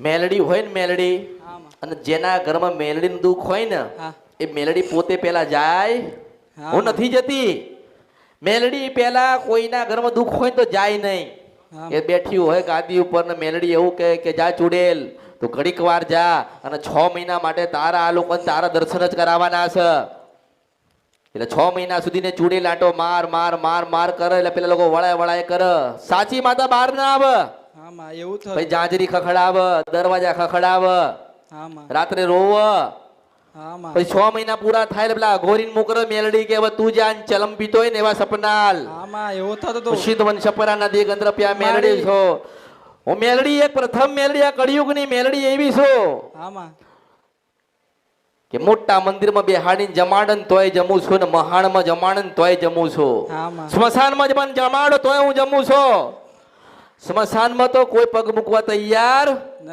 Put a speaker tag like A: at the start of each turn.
A: મેલડી હોય ને મેલડી,
B: હા માં.
A: અને જેના ઘરમાં મેલડીનું દુઃખ હોય ને
B: હા
A: એ મેલડી પોતે પેલા જાય,
B: હા
A: હું
B: માં.
A: નથી જતી. મેલડી પેલા કોઈના ઘરમાં દુઃખ હોય ને તો જાય નહીં.
B: હા
A: એ બેઠી હોય ગાદી ઉપર ને મેલડી એવું કહે કે જા ચુડેલ તું ઘડીક વાર જા, અને 6 મહિના માટે તારા આ લોકો તારા દર્શન જ કરાવવાના છે. એટલે 6 મહિના સુધી ને ચૂડેલ આંટો માર માર માર માર કરે એટલે પેલા લોકો વળાય વળાય કરે. સાચી માતા બહાર ના આવે.
B: હા માં એવું થયું.
A: પછી જાંજરી ખખડાવ, દરવાજા ખખડાવ,
B: હા માં.
A: રાત્રે રોવ.
B: હા માં.
A: પછી 6 મહિના પૂરા થાય એટલે પેલા અઘોરીને મોકલે મેલડી કે હવે તું જાન ચલમ પીતો હોય ને એવા સપનાલ.
B: હા માં એવું થતું હતું.
A: સિદ્ધવન છપરા નદી ગંદ્રપ્યા મેલડી છો. હું મેલડી એક પ્રથમ મેલડી આ કળિયુગની મેલડી એવી છો
B: હા માં.
A: કે મોટા મંદિરમાં બેહાડીને જમાડન તોય જમું છું ને મહાણમાં જમાડન તોય જમું છું.
B: હા માં.
A: સ્મશાનમાં જ મને જમાડો તોય હું જમું છું. સ્મશાનમાં તો કોઈ પગ મૂકવા તૈયાર
B: નહીં.